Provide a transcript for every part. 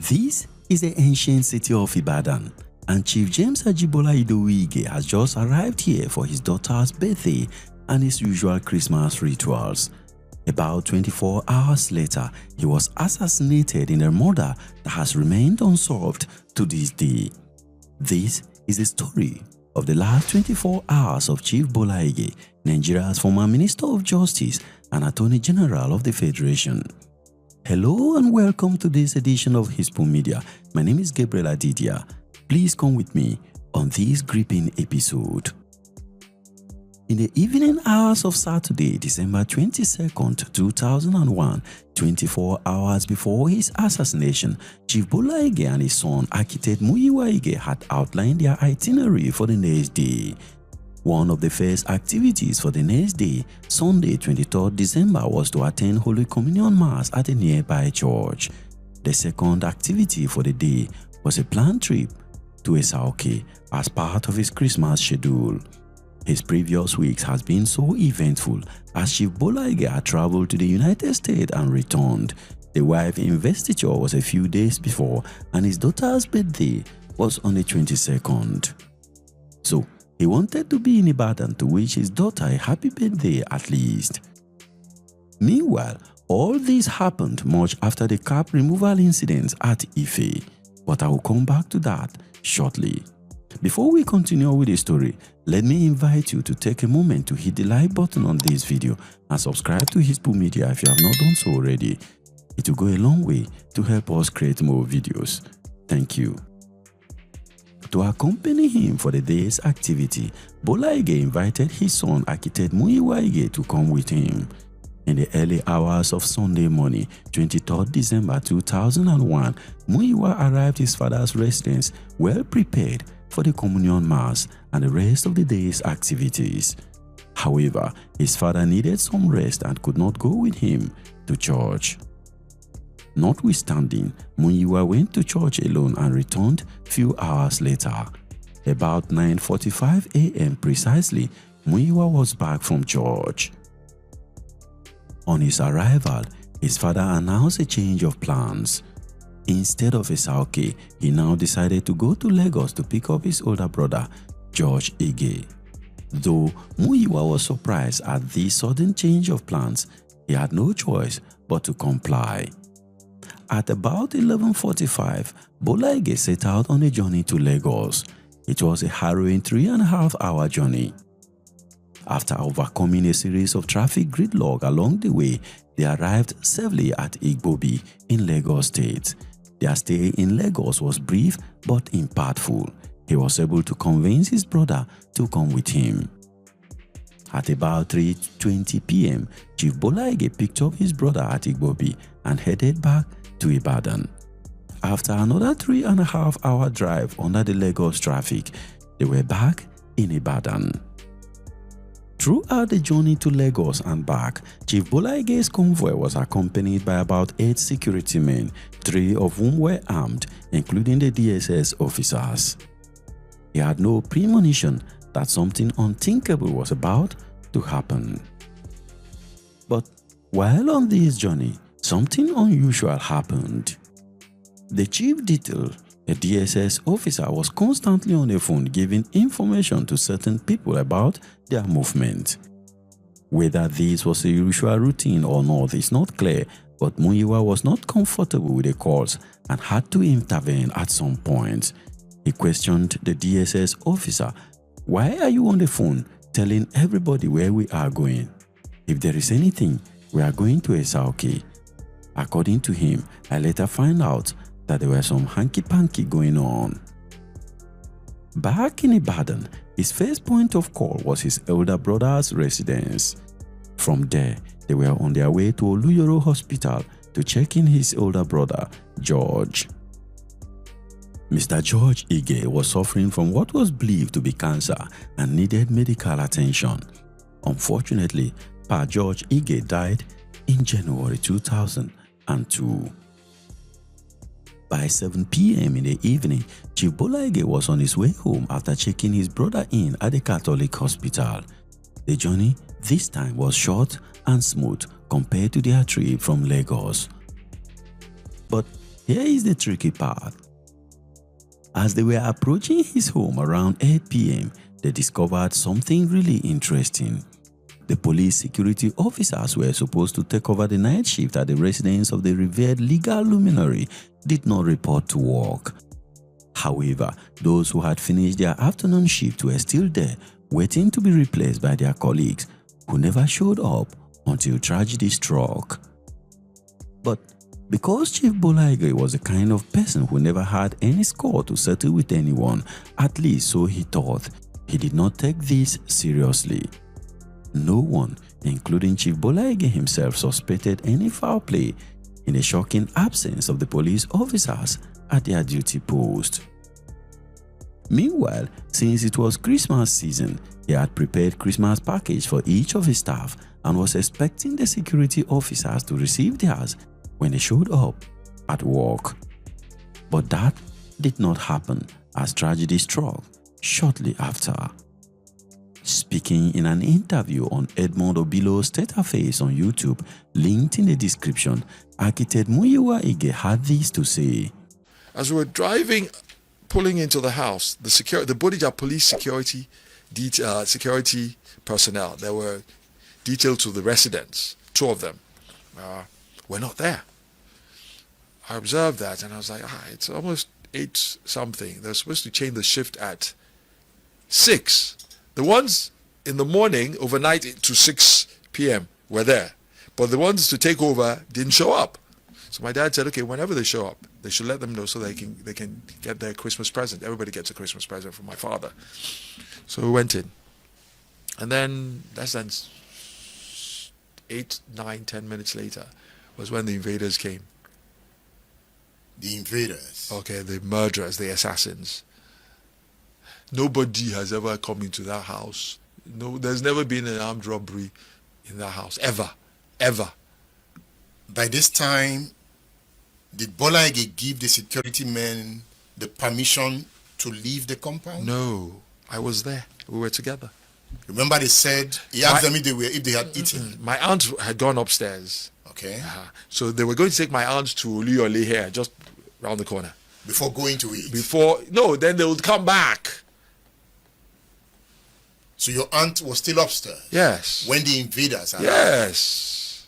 This is the ancient city of Ibadan, and Chief James Bola Ige has just arrived here for his daughter's birthday and his usual Christmas rituals. About 24 hours later, he was assassinated in a murder that has remained unsolved to this day. This is the story of the last 24 hours of Chief Bola Ige, Nigeria's former Minister of Justice and Attorney General of the Federation. Hello and welcome to this edition of Hispo Media. My name is Gabriel Adidia. Please come with me on this gripping episode. In the evening hours of Saturday, December 22nd, 2001, 24 hours before his assassination, Chief Bola Ige and his son, architect Muyiwa Ige, had outlined their itinerary for the next day. One of the first activities for the next day, Sunday 23rd December, was to attend Holy Communion Mass at a nearby church. The second activity for the day was a planned trip to Omisore as part of his Christmas schedule. His previous weeks has been so eventful as Chief Bola Ige had traveled to the United States and returned. The wife investiture was a few days before and his daughter's birthday was on the 22nd. So, he wanted to be in Ibadan to wish his daughter a happy birthday at least. Meanwhile, all this happened much after the cap removal incident at Ife, but I will come back to that shortly. Before we continue with the story, let me invite you to take a moment to hit the like button on this video and subscribe to Hispo Media if you have not done so already. It will go a long way to help us create more videos. Thank you. To accompany him for the day's activity, Bola Ige invited his son, architect Muyiwa Ige, to come with him. In the early hours of Sunday morning, 23rd December 2001, Muyiwa arrived at his father's residence well prepared for the communion mass and the rest of the day's activities. However, his father needed some rest and could not go with him to church. Notwithstanding, Muyiwa went to church alone and returned few hours later. About 9:45 a.m. precisely, Muyiwa was back from church. On his arrival, his father announced a change of plans. Instead of Omisore, he now decided to go to Lagos to pick up his older brother, George Ige. Though Muyiwa was surprised at this sudden change of plans, he had no choice but to comply. At about 11:45, Bola Ige set out on a journey to Lagos. It was a harrowing 3.5-hour journey. After overcoming a series of traffic gridlock along the way, they arrived safely at Igbobi in Lagos State. Their stay in Lagos was brief but impactful. He was able to convince his brother to come with him. At about 3:20 p.m., Chief Bola Ige picked up his brother at Igbobi and headed back to Ibadan. After another 3.5-hour drive under the Lagos traffic, they were back in Ibadan. Throughout the journey to Lagos and back, Chief Bola Ige's convoy was accompanied by about 8 security men, 3 of whom were armed, including the DSS officers. He had no premonition that something unthinkable was about to happen. But while on this journey, something unusual happened. The chief detail, a DSS officer, was constantly on the phone giving information to certain people about their movement. Whether this was a usual routine or not is not clear, but Muyiwa was not comfortable with the calls and had to intervene at some point. He questioned the DSS officer, "Why are you on the phone telling everybody where we are going? If there is anything, we are going to Omisore." According to him, I later find out that there were some hanky-panky going on. Back in Ibadan, his first point of call was his elder brother's residence. From there, they were on their way to Oluyoro Hospital to check in his older brother, George. Mr. George Ige was suffering from what was believed to be cancer and needed medical attention. Unfortunately, Pa George Ige died in January 2002. By 7 p.m. in the evening, Chief Bola Ige was on his way home after checking his brother in at the Catholic hospital. The journey this time was short and smooth compared to their trip from Lagos. But Here is the tricky part. As they were approaching his home around 8 p.m., they discovered something really interesting. The police security officers were supposed to take over the night shift at the residence of the revered legal luminary did not report to work. However, those who had finished their afternoon shift were still there, waiting to be replaced by their colleagues, who never showed up until tragedy struck. But because Chief Bola Ige was the kind of person who never had any score to settle with anyone, at least so he thought, he did not take this seriously. No one, including Chief Bola Ige himself, suspected any foul play in the shocking absence of the police officers at their duty post. Meanwhile, since it was Christmas season, he had prepared Christmas package for each of his staff and was expecting the security officers to receive theirs when they showed up at work. But that did not happen as tragedy struck shortly after. Speaking in an interview on Edmond Obilo's Face on YouTube, linked in the description, architect Muyiwa Ige had this to say. As we were driving, pulling into the house, the Bodija police security personnel that were detailed to the residents, 2 of them, were not there. I observed that and I was like, it's almost 8 something. They're supposed to change the shift at 6. The ones in the morning, overnight to 6 p.m. were there. But the ones to take over didn't show up. So my dad said, okay, whenever they show up, they should let them know so they can get their Christmas present. Everybody gets a Christmas present from my father. So we went in. And then less than 8, 9, 10 minutes later was when the invaders came. The invaders? Okay, the murderers, the assassins. Nobody has ever come into that house. No, there's never been an armed robbery in that house, ever, ever. By this time, did Bola Ige give the security men the permission to leave the compound? No, I was there. We were together. Remember they said, he asked them if they had eaten. My aunt had gone upstairs. Okay. So they were going to take my aunt to Oluyole here, just round the corner. Before going to eat? Then they would come back. So your aunt was still upstairs? Yes. When the invaders arrived? Yes.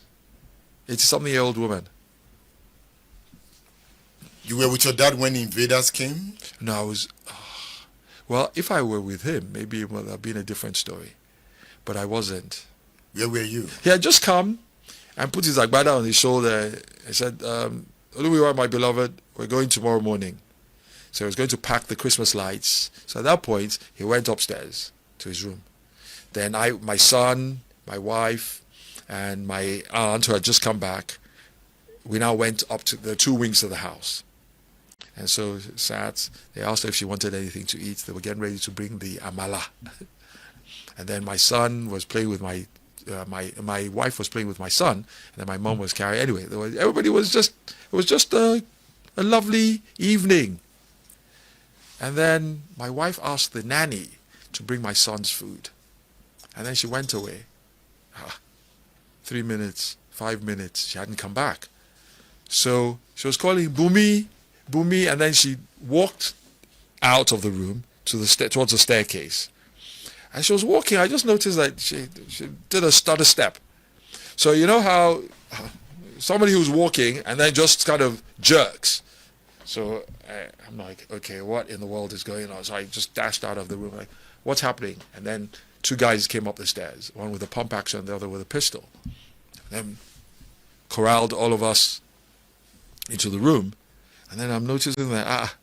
It's a something-year-old woman. You were with your dad when the invaders came? No, I was... well, if I were with him, maybe it would have been a different story. But I wasn't. Where were you? He had just come and put his agbada on his shoulder. He said, Oluwiwa, my beloved, we're going tomorrow morning. So he was going to pack the Christmas lights. So at that point, he went upstairs to his room. Then my son, my wife, and my aunt, who had just come back, we now went up to the 2 wings of the house. And so sat, they asked her if she wanted anything to eat. They were getting ready to bring the amala. And then my son was playing with my wife was playing with my son, and then my mom was carrying. Anyway, everybody was just, it was just a lovely evening. And then my wife asked the nanny to bring my son's food. And then she went away. 3 minutes, 5 minutes, she hadn't come back. So she was calling Bumi, Bumi, and then she walked out of the room to towards the staircase. And she was walking, I just noticed that she did a stutter step. So you know how somebody who's walking and then just kind of jerks. So I'm like, okay, what in the world is going on? So I just dashed out of the room, like, what's happening? And then 2 guys came up the stairs, one with a pump action, the other with a pistol. And then corralled all of us into the room. And then I'm noticing that,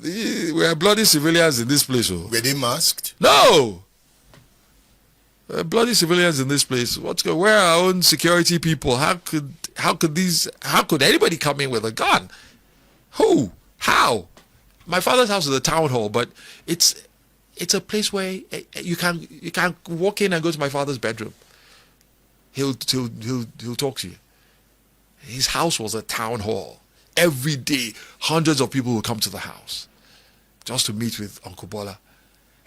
we are bloody civilians in this place. Oh. Were they masked? No! Bloody civilians in this place. Where are our own security people? How could anybody come in with a gun? Who? How? My father's house is a town hall, but it's a place where you can walk in and go to my father's bedroom. He'll talk to you. His house was a town hall. Every day, hundreds of people will come to the house just to meet with Uncle Bola.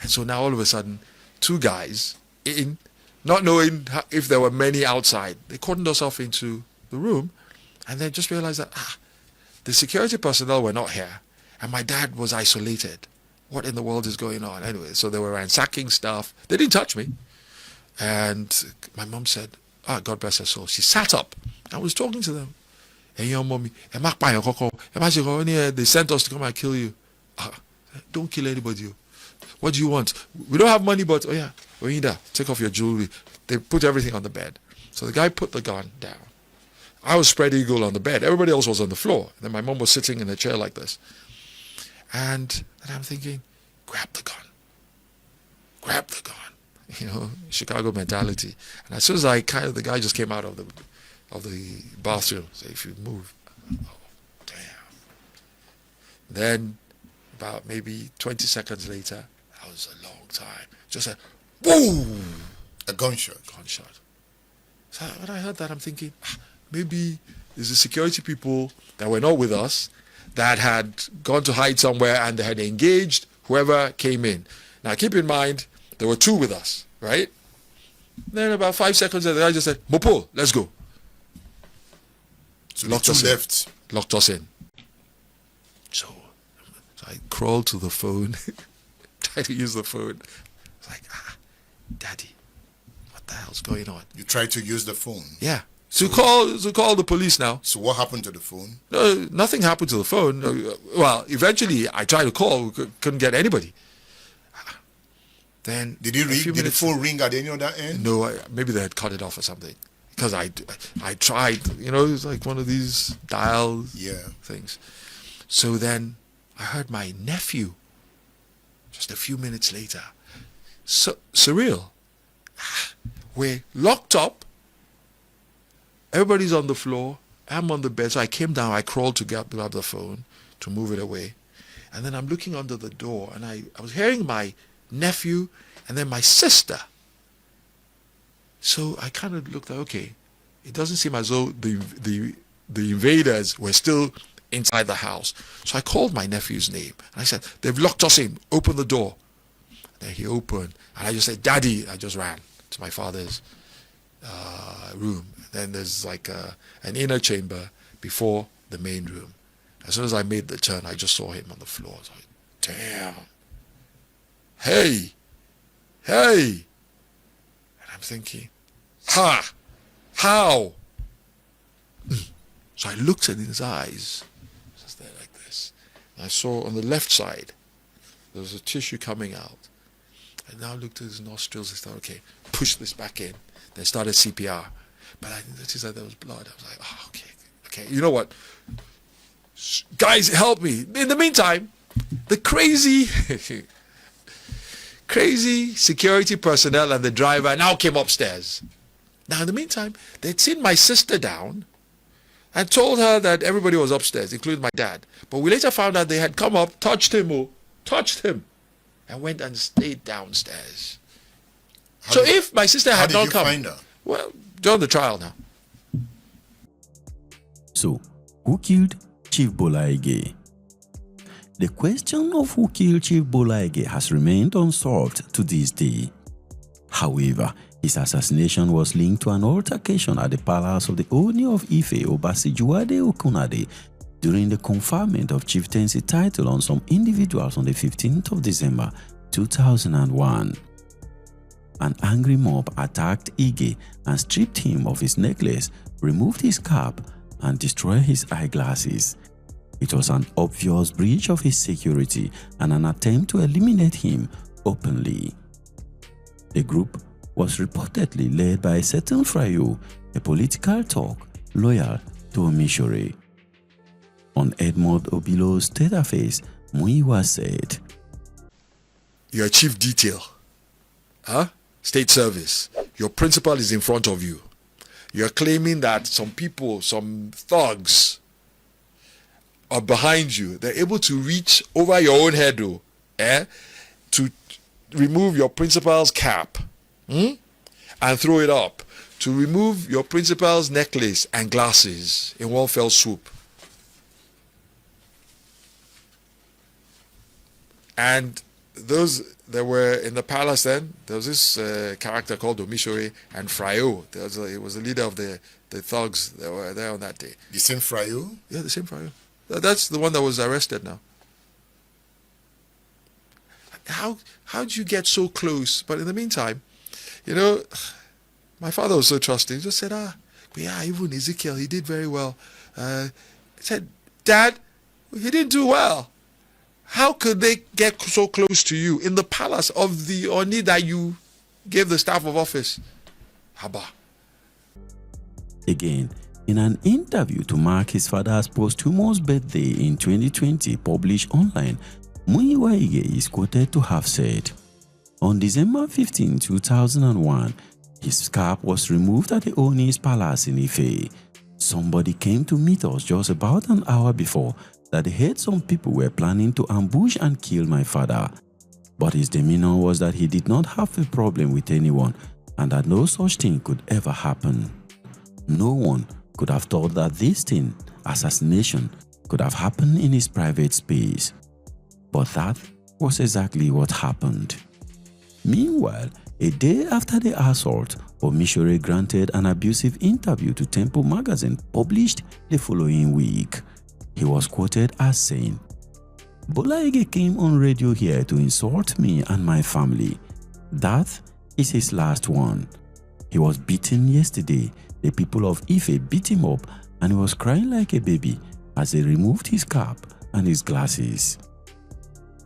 And so now all of a sudden, 2 guys in, not knowing if there were many outside, they cordoned us off into the room And then just realized that, the security personnel were not here, and my dad was isolated. What in the world is going on? Anyway, so they were ransacking stuff. They didn't touch me. And my mom said, God bless her soul. She sat up. I was talking to them. Hey, young mommy, they sent us to come and kill you. Don't kill anybody. What do you want? We don't have money, but take off your jewelry. They put everything on the bed. So the guy put the gun down. I was spread eagle on the bed. Everybody else was on the floor. And then my mom was sitting in a chair like this. And then I'm thinking, grab the gun. Grab the gun. Chicago mentality. And as soon as the guy just came out of the bathroom. So if you move, damn. Then about maybe 20 seconds later, that was a long time. Just a boom, A gunshot. So when I heard that, I'm thinking, maybe it's the security people that were not with us that had gone to hide somewhere and they had engaged whoever came in. Now keep in mind, there were two with us, right? Then about 5 seconds later, the guy just said, Mopo, let's go. So locked us left. Locked us in. So I crawled to the phone, tried to use the phone. It's like, Daddy, what the hell's going on? You tried to use the phone. Yeah. So call the police now. So what happened to the phone? No, nothing happened to the phone. Well, eventually I tried to call, couldn't get anybody. Then did it ring? Did the phone ring at any other end? No, maybe they had cut it off or something. Because I tried, it's like one of these dial things. So then I heard my nephew just a few minutes later. So surreal. We're locked up. Everybody's on the floor. I'm on the bed. So I came down. I crawled to grab the phone to move it away. And then I'm looking under the door. And I was hearing my nephew and then my sister. So I kind of looked at, okay, it doesn't seem as though the invaders were still inside the house. So I called my nephew's name. And I said, they've locked us in. Open the door. And then he opened. And I just said, Daddy. I just ran to my father's room. Then there's like an inner chamber before the main room. As soon as I made the turn, I just saw him on the floor. I was like, damn. Hey. And I'm thinking, how? So I looked at his eyes, just there like this. And I saw on the left side, there was a tissue coming out. I now looked at his nostrils and thought, okay, push this back in. Then started CPR. But I noticed that there was blood. I was like, okay. You know what? Guys, help me. In the meantime, the crazy security personnel and the driver now came upstairs. Now, in the meantime, they'd seen my sister down and told her that everybody was upstairs, including my dad. But we later found out they had come up, touched him, and went and stayed downstairs. If my sister had not come... How did you find her? Well, during the trial now. So, who killed Chief Bola Ige? The question of who killed Chief Bola Ige has remained unsolved to this day. However, his assassination was linked to an altercation at the palace of the Oni of Ife, Obasijuade Okunade, during the conferment of chieftaincy title on some individuals on the 15th of December 2001. An angry mob attacked Ige and stripped him of his necklace, removed his cap, and destroyed his eyeglasses. It was an obvious breach of his security and an attempt to eliminate him openly. The group was reportedly led by a certain Frayo, a political talk loyal to Omisore. On Edmond Obilo's state affairs, Muyiwa said, You're chief detail. State service. Your principal is in front of you. You're claiming that some people, some thugs, are behind you. They're able to reach over your own head, to remove your principal's cap and throw it up. To remove your principal's necklace and glasses in one fell swoop. And those that were in the palace then, there was this character called Omisore and Frayo. He was the leader of the thugs that were there on that day. The same Frayo? Yeah, the same Frayo. That's the one that was arrested now. How did you get so close? But in the meantime, my father was so trusting. He just said, but yeah, even Ezekiel, he did very well. He said, Dad, he didn't do well. How could they get so close to you in the palace of the Oni that you gave the staff of office? Haba. Again, in an interview to mark his father's posthumous birthday in 2020 published online, Muyiwa Ige is quoted to have said, on December 15, 2001, his scarf was removed at the Oni's palace in Ife. Somebody came to meet us just about an hour before that they heard some people were planning to ambush and kill my father. But his demeanor was that he did not have a problem with anyone and that no such thing could ever happen. No one could have thought that this thing, assassination, could have happened in his private space. But that was exactly what happened. Meanwhile, a day after the assault, Omisore granted an abusive interview to Temple magazine published the following week. He was quoted as saying, Bola Ige came on radio here to insult me and my family. That is his last one. He was beaten yesterday. The people of Ife beat him up and he was crying like a baby as they removed his cap and his glasses.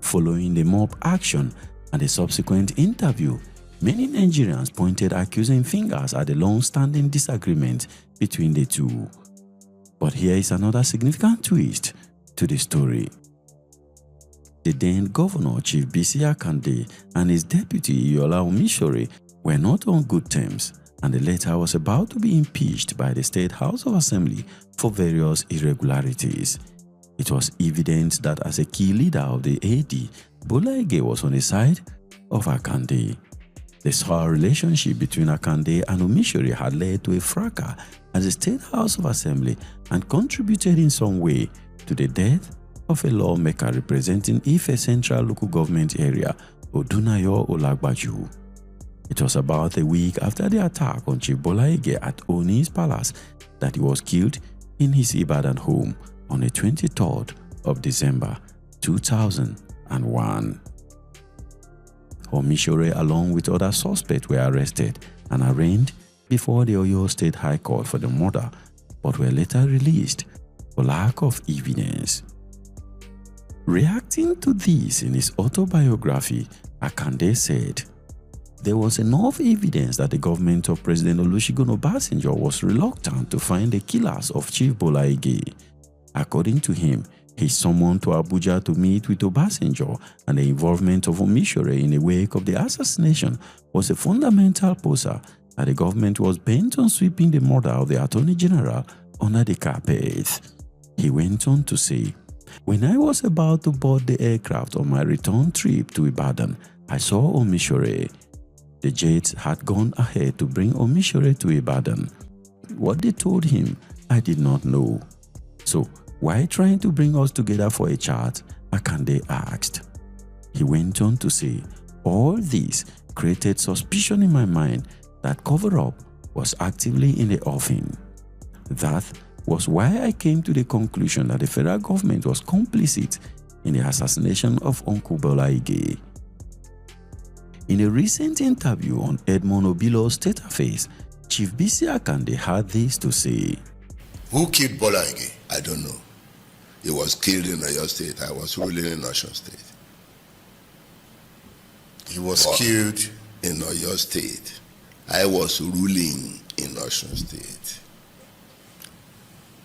Following the mob action and the subsequent interview, many Nigerians pointed accusing fingers at the long-standing disagreement between the two. But here is another significant twist to the story. The then governor, Chief Bisi Akande, and his deputy, Yola Omisore, were not on good terms, and the latter was about to be impeached by the State House of Assembly for various irregularities. It was evident that as a key leader of the AD, Bola Ige was on the side of Akande. The sour relationship between Akande and Omisore had led to a fracas at the State House of Assembly and contributed in some way to the death of a lawmaker representing Ife Central Local Government Area, Odunayo Olagbaju. It was about a week after the attack on Chief Bola Ige at Oni's palace that he was killed in his Ibadan home on the 23rd of December 2001. Omisore, along with other suspects, were arrested and arraigned before the Oyo State High Court for the murder, but were later released for lack of evidence. Reacting to this in his autobiography, Akande said, there was enough evidence that the government of President Olusegun Obasanjo was reluctant to find the killers of Chief Bola Ige. According to him, he summoned to Abuja to meet with Obasanjo, and the involvement of Omisore in the wake of the assassination was a fundamental poser that the government was bent on sweeping the murder of the Attorney General under the carpet. He went on to say, when I was about to board the aircraft on my return trip to Ibadan, I saw Omisore. The jets had gone ahead to bring Omisore to Ibadan. What they told him, I did not know. So, why trying to bring us together for a chat? Akande asked. He went on to say, all this created suspicion in my mind that cover-up was actively in the offing. That was why I came to the conclusion that the federal government was complicit in the assassination of Uncle Bola Ige. In a recent interview on Edmond Obilo's State Affairs, Chief Bisi Akande had this to say. Who killed Bola Ige? I don't know. He was killed in Oyo State. I was ruling in Osun State. He was killed in Oyo State. I was ruling in Osun State.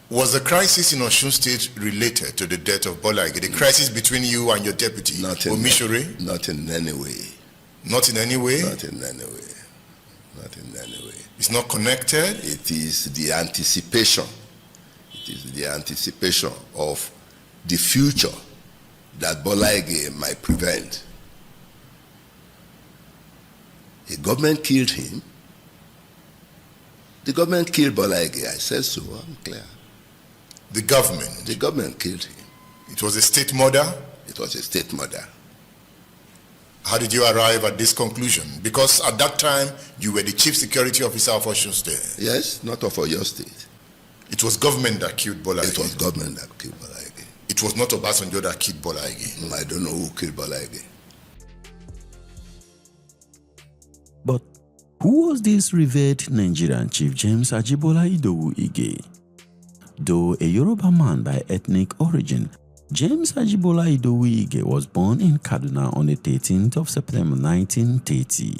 Was the crisis in Osun State related to the death of Bola Ige? The crisis between you and your deputy, Omisore? Not in any way. Not in any way? Not in any way. Not in any way. It's not connected? It is the anticipation. It is the anticipation of the future that Bola Ige might prevent. The government killed him. The government killed Bola Ige. I said so. I'm clear. The government? The government killed him. It was a state murder? It was a state murder. How did you arrive at this conclusion? Because at that time, you were the chief security officer of Osun State. Yes, not of Oyo State. It was government that killed Bola Ige. It was government that killed Bola Ige. It was not Obasanjo that killed Bola Ige. I don't know who killed Bola Ige. But who was this revered Nigerian Chief James Ajibola Idowu Ige? Though a Yoruba man by ethnic origin, James Ajibola Idowu Ige was born in Kaduna on the 13th of September 1930.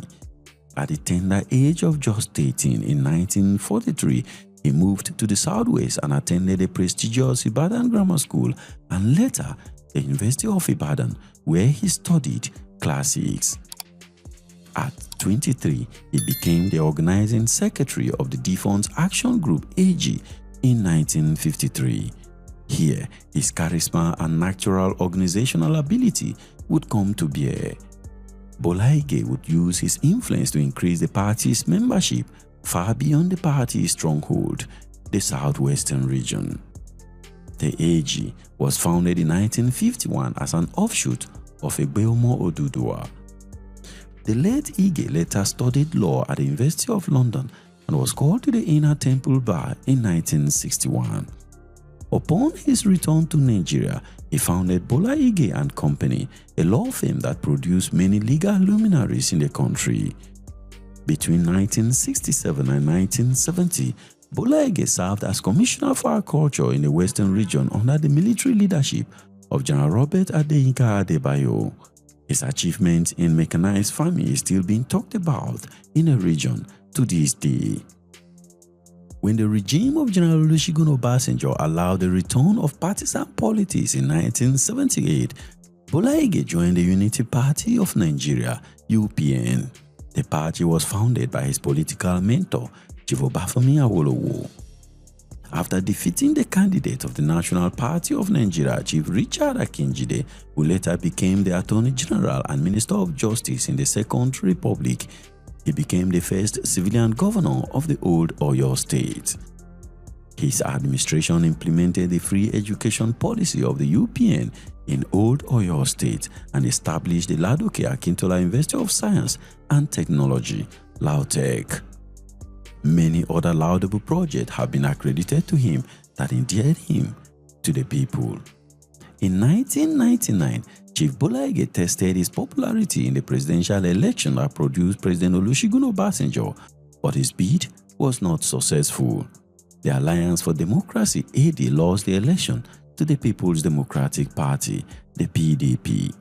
At the tender age of just 18 in 1943, he moved to the southwest and attended the prestigious Ibadan Grammar School and later the University of Ibadan, where he studied classics. At 23, he became the organizing secretary of the Defunct Action Group AG in 1953. Here, his charisma and natural organizational ability would come to bear. Bola Ige would use his influence to increase the party's membership far beyond the party's stronghold, the southwestern region. The AG was founded in 1951 as an offshoot of Egbeomo Oduduwa. The late Ige later studied law at the University of London and was called to the Inner Temple Bar in 1961. Upon his return to Nigeria, he founded Bola Ige and Company, a law firm that produced many legal luminaries in the country. Between 1967 and 1970, Bola Ige served as Commissioner for Agriculture in the Western region under the military leadership of General Robert Adeyinka Adebayo. His achievement in mechanized farming is still being talked about in the region to this day. When the regime of General Olusegun Obasanjo allowed the return of partisan politics in 1978, Bola Ige joined the Unity Party of Nigeria, UPN. The party was founded by his political mentor, Chief Obafemi Awolowo. After defeating the candidate of the National Party of Nigeria, Chief Richard Akinjide, who later became the Attorney General and Minister of Justice in the Second Republic, he became the first civilian governor of the old Oyo State. His administration implemented the free education policy of the UPN in old Oyo State and established the Ladoke Akintola University of Science and Technology, LAUTECH. Many other laudable projects have been accredited to him that endeared him to the people. In 1999, Chief Bola Ige tested his popularity in the presidential election that produced President Olusegun Obasanjo, but his bid was not successful. The Alliance for Democracy AD lost the election to the People's Democratic Party, the PDP.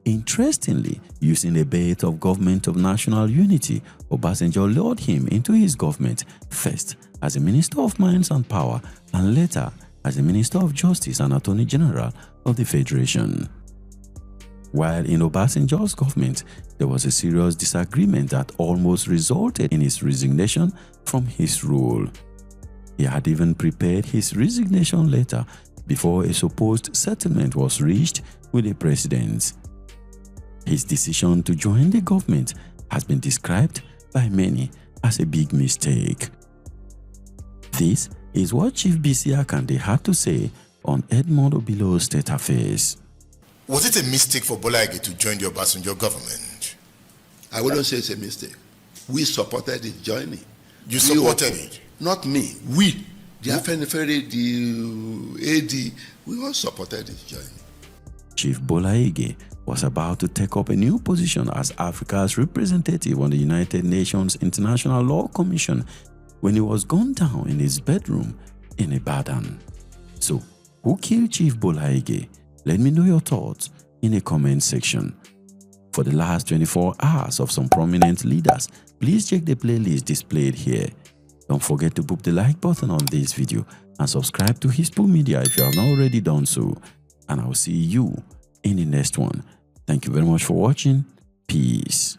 Interestingly, using a bet of government of national unity, Obasanjo lured him into his government, first as a Minister of Mines and Power and later as the Minister of Justice and Attorney General of the Federation. While in Obasanjo's government, there was a serious disagreement that almost resulted in his resignation from his role. He had even prepared his resignation letter before a supposed settlement was reached with the president. His decision to join the government has been described by many as a big mistake. This is what Chief Bisi Akande had to say on Edmond Obilo's State Affairs. Was it a mistake for Bola Ige to join the Obasanjo government? I wouldn't say it's a mistake. We supported it joining. You supported it? Not me. We. The Afenifere, the AD, we all supported it joining. Chief Bola Ige was about to take up a new position as Africa's representative on the United Nations International Law Commission when he was gunned down in his bedroom in Ibadan. So, who killed Chief Bola Ige? Let me know your thoughts in the comment section. For the last 24 hours of some prominent leaders, please check the playlist displayed here. Don't forget to book the like button on this video and subscribe to Hispo Media if you have not already done so. And I'll see you in the next one. Thank you very much for watching. Peace.